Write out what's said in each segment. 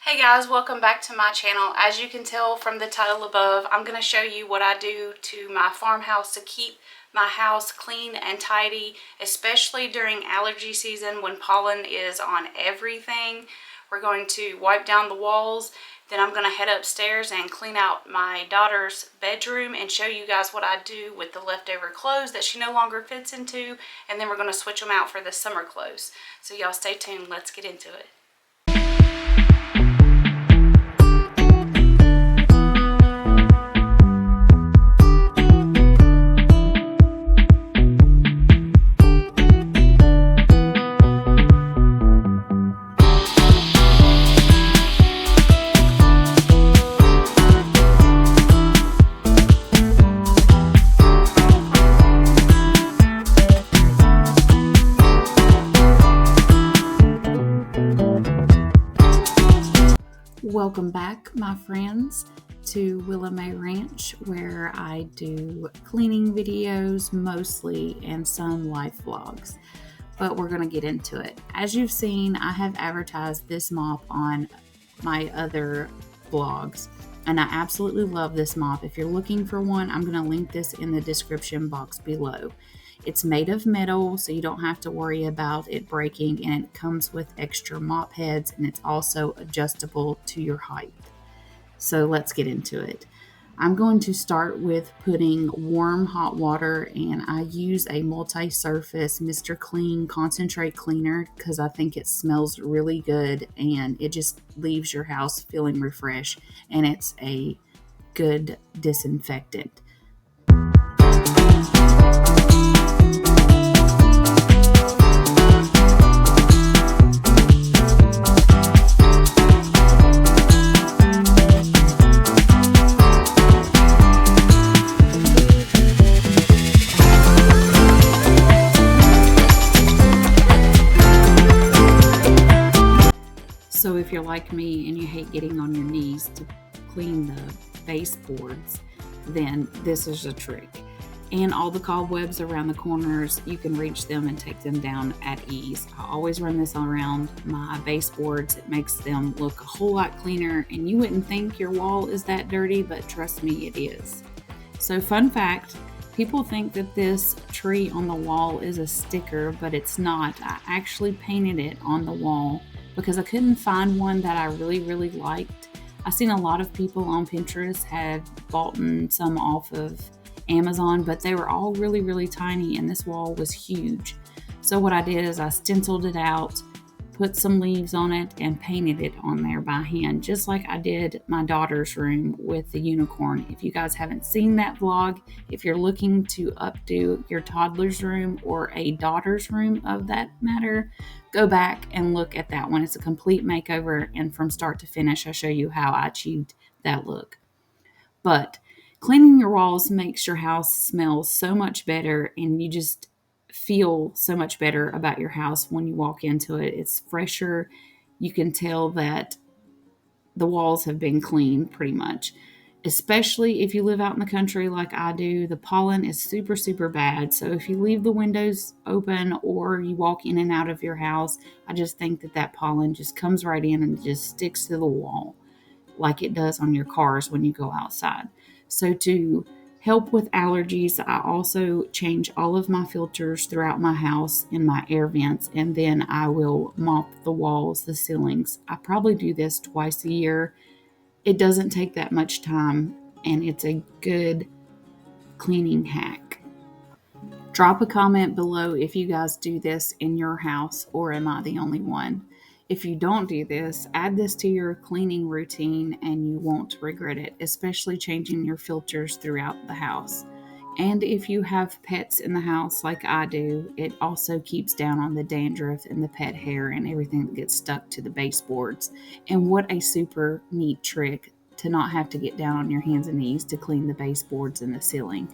Hey guys, welcome back to my channel. As you can tell from the title above, I'm going to show you what I do to my farmhouse to keep my house clean and tidy, especially during allergy season when pollen is on everything. We're going to wipe down the walls, then I'm going to head upstairs and clean out my daughter's bedroom and show you guys what I do with the leftover clothes that she no longer fits into, and then we're going to switch them out for the summer clothes. So y'all stay tuned, let's get into it. Welcome back, my friends, to Willa May Ranch, where I do cleaning videos mostly and some life vlogs, but we're going to get into it. As you've seen, I have advertised this mop on my other vlogs, and I absolutely love this mop. If you're looking for one, I'm going to link this in the description box below. It's made of metal, so you don't have to worry about it breaking, and it comes with extra mop heads, and it's also adjustable to your height. So let's get into it. I'm going to start with putting warm hot water, and I use a multi-surface Mr. Clean concentrate cleaner because I think it smells really good and it just leaves your house feeling refreshed, and it's a good disinfectant. So if you're like me and you hate getting on your knees to clean the baseboards, then this is a trick. And all the cobwebs around the corners, you can reach them and take them down at ease. I always run this around my baseboards. It makes them look a whole lot cleaner, and you wouldn't think your wall is that dirty, but trust me, it is. So fun fact, people think that this tree on the wall is a sticker, but it's not. I actually painted it on the wall because I couldn't find one that I really liked. I've seen a lot of people on Pinterest had bought some off of Amazon, but they were all really tiny, and this wall was huge. So what I did is I stenciled it out, put some leaves on it, and painted it on there by hand, just like I did my daughter's room with the unicorn. If you guys haven't seen that vlog, if you're looking to updo your toddler's room or a daughter's room of that matter, go back and look at that one. It's a complete makeover, and from start to finish, I show you how I achieved that look. But cleaning your walls makes your house smell so much better, and you just feel so much better about your house when you walk into it. It's fresher. You can tell that the walls have been cleaned pretty much. Especially if you live out in the country like I do, the pollen is super bad. So if you leave the windows open or you walk in and out of your house, I just think that pollen just comes right in and just sticks to the wall like it does on your cars when you go outside. So to help with allergies, I also change all of my filters throughout my house in my air vents, and then I will mop the walls, the ceilings. I probably do this twice a year. It doesn't take that much time, and it's a good cleaning hack. Drop a comment below if you guys do this in your house, or am I the only one? If you don't do this, add this to your cleaning routine and you won't regret it, especially changing your filters throughout the house. And if you have pets in the house like I do, it also keeps down on the dandruff and the pet hair and everything that gets stuck to the baseboards. And what a super neat trick to not have to get down on your hands and knees to clean the baseboards and the ceiling.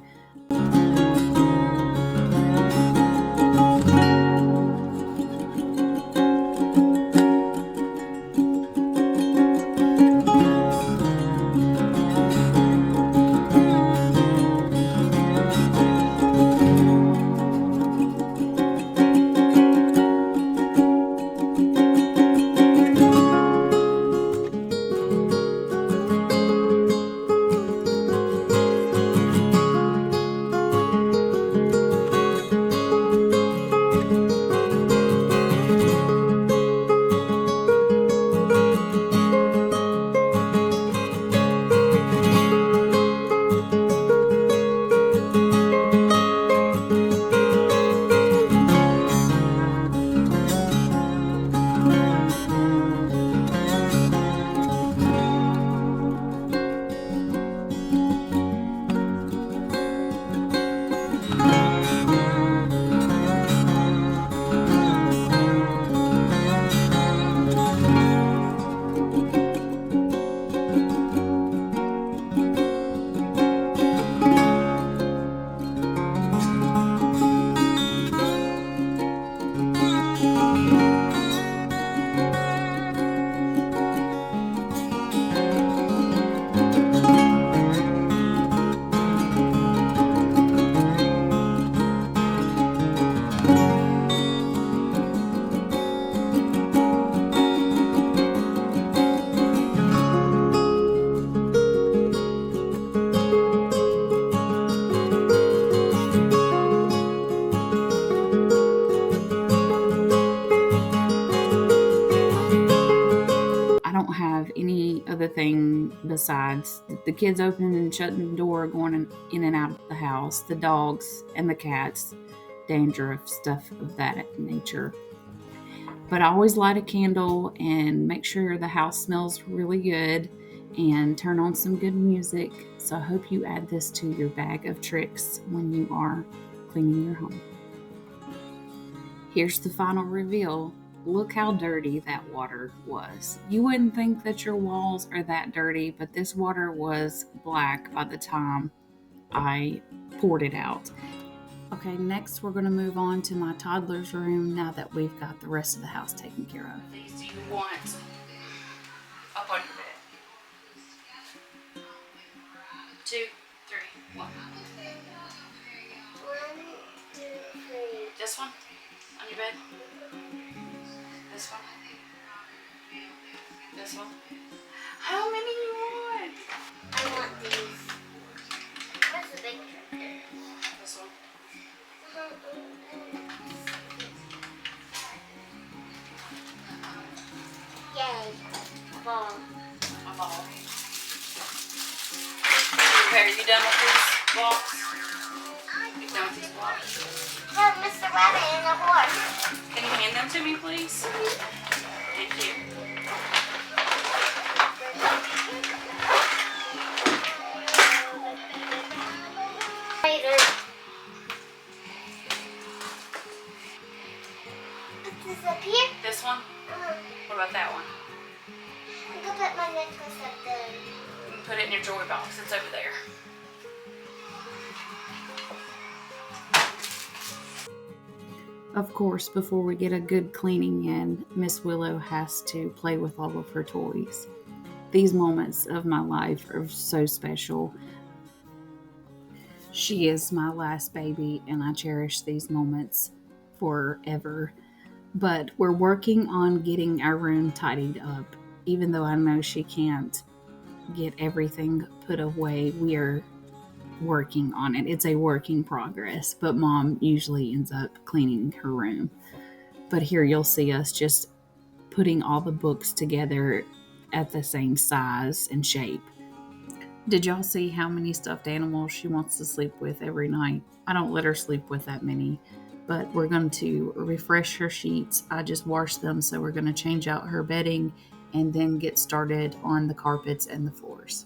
other thing besides the kids opening and shutting the door, going in and out of the house, the dogs and the cats, dandruff, stuff of that nature. But I always light a candle and make sure the house smells really good and turn on some good music. So I hope you add this to your bag of tricks when you are cleaning your home. Here's the final reveal. Look how dirty that water was. You wouldn't think that your walls are that dirty, but this water was black by the time I poured it out. Okay, next we're going to move on to my toddler's room now that we've got the rest of the house taken care of. These do you want up on your bed? 2, 3, 1. 1, 2, 3. This one on your bed? This one? This one? How many you want? I want these. What's the big one? This one? Yay. A ball. A ball. Okay, are you done with these blocks? You done with these blocks? Yeah, Mr. Rabbit and the horse. Can you hand them to me, please? Thank you. Later. Put this up here. This one? What about that one? I'm gonna put my necklace up there. You can put it in your jewelry box. It's over there. Of course, before we get a good cleaning in, Miss Willow has to play with all of her toys. These moments of my life are so special. She is my last baby, and I cherish these moments forever. But we're working on getting our room tidied up. Even though I know she can't get everything put away, we are working on it. It's a work in progress, but Mom usually ends up cleaning her room. But here you'll see us just putting all the books together at the same size and shape. Did y'all see how many stuffed animals she wants to sleep with every night? I don't let her sleep with that many, but we're going to refresh her sheets. I just washed them, so we're going to change out her bedding and then get started on the carpets and the floors.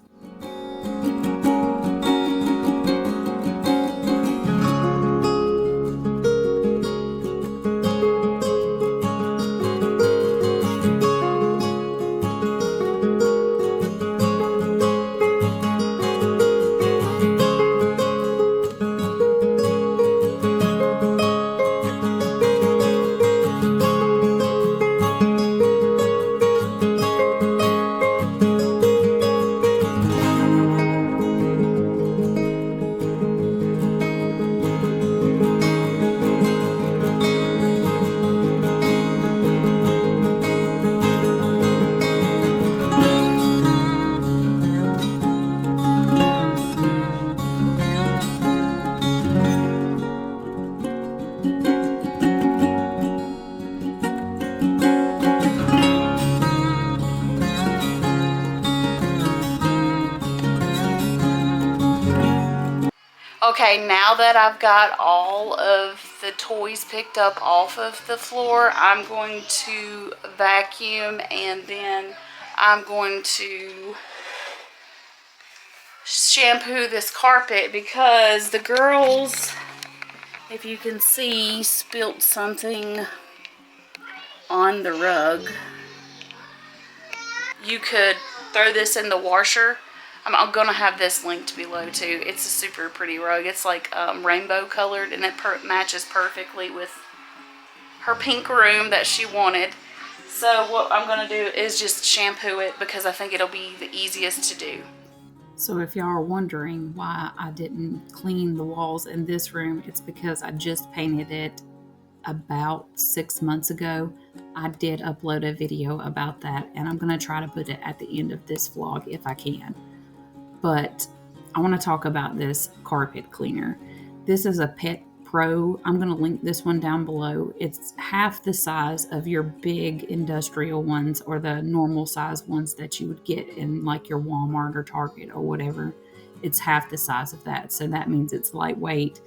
Okay, now that I've got all of the toys picked up off of the floor, I'm going to vacuum, and then I'm going to shampoo this carpet because the girls, if you can see, spilt something on the rug. You could throw this in the washer. I'm going to have this linked below too. It's a super pretty rug. It's like rainbow colored, and it matches perfectly with her pink room that she wanted. So what I'm going to do is just shampoo it because I think it'll be the easiest to do. So if y'all are wondering why I didn't clean the walls in this room, it's because I just painted it about 6 months ago. I did upload a video about that, and I'm going to try to put it at the end of this vlog if I can. But I want to talk about this carpet cleaner. This is a pet Pro. I'm going to link this one down below. It's half the size of your big industrial ones or the normal size ones that you would get in like your Walmart or Target or whatever. It's half the size of that. So that means it's lightweight.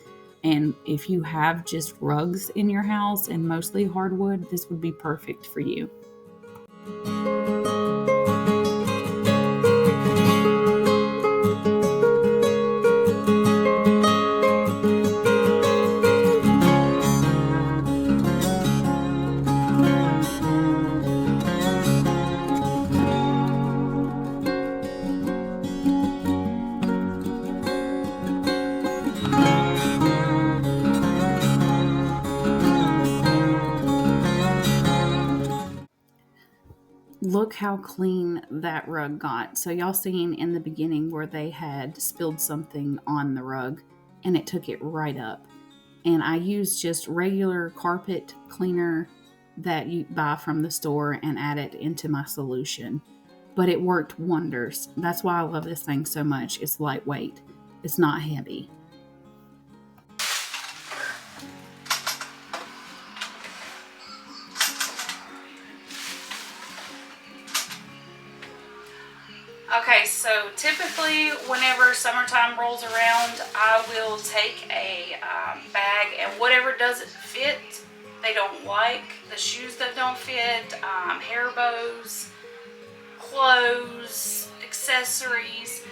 And if you have just rugs in your house and mostly hardwood, this would be perfect for you. Look how clean that rug got. So y'all seen in the beginning where they had spilled something on the rug and it took it right up. And I used just regular carpet cleaner that you buy from the store and add it into my solution. But it worked wonders. That's why I love this thing so much. It's lightweight. It's not heavy. Okay, so typically whenever summertime rolls around, I will take a bag and whatever doesn't fit, they don't like, the shoes that don't fit, hair bows, clothes, accessories,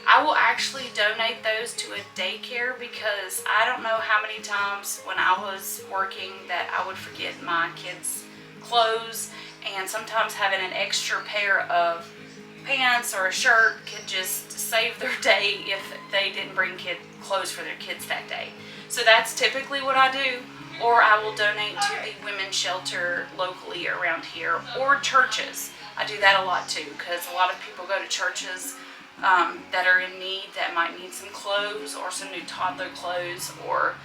I will actually donate those to a daycare because I don't know how many times when I was working that I would forget my kids' clothes, and sometimes having an extra pair of pants or a shirt could just save their day if they didn't bring clothes for their kids that day. So that's typically what I do, or I will donate to the women's shelter locally around here, or churches. I do that a lot too because a lot of people go to churches that are in need, that might need some clothes or some new toddler clothes or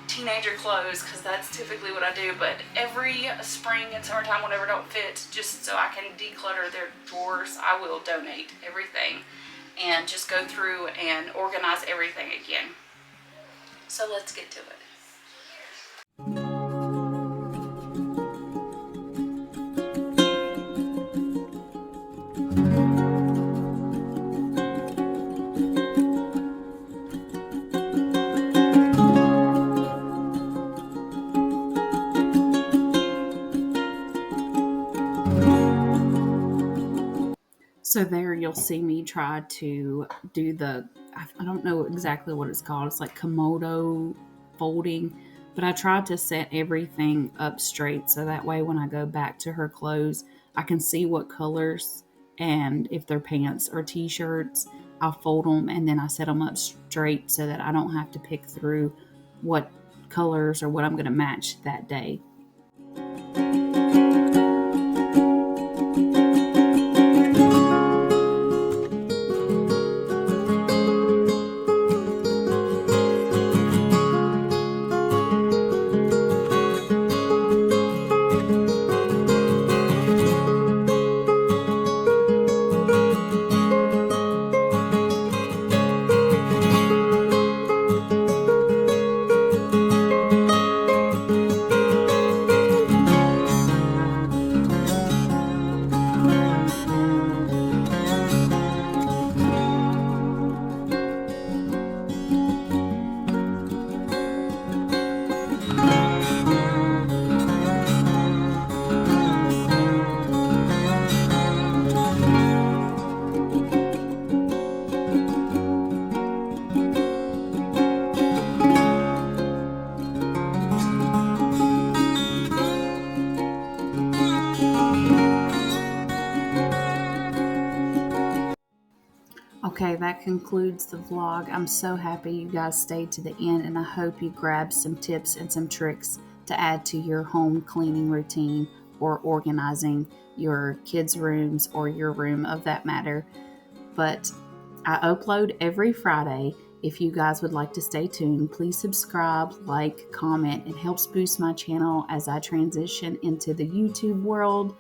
teenager clothes, because that's typically what I do. But every spring and summertime, whenever don't fit, just so I can declutter their drawers, I will donate everything and just go through and organize everything again. So let's get to it. So there you'll see me try to do I don't know exactly what it's called. It's like Komodo folding, but I tried to set everything up straight so that way when I go back to her clothes, I can see what colors, and if they're pants or t-shirts, I'll fold them and then I set them up straight so that I don't have to pick through what colors or what I'm going to match that day. Okay, that concludes the vlog. I'm so happy you guys stayed to the end, and I hope you grabbed some tips and some tricks to add to your home cleaning routine or organizing your kids' rooms or your room of that matter. But I upload every Friday. If you guys would like to stay tuned, please subscribe, like, comment. It helps boost my channel as I transition into the YouTube world.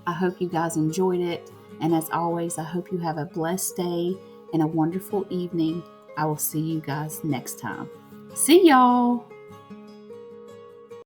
I hope you guys enjoyed it. And as always, I hope you have a blessed day and a wonderful evening. I will see you guys next time. See y'all.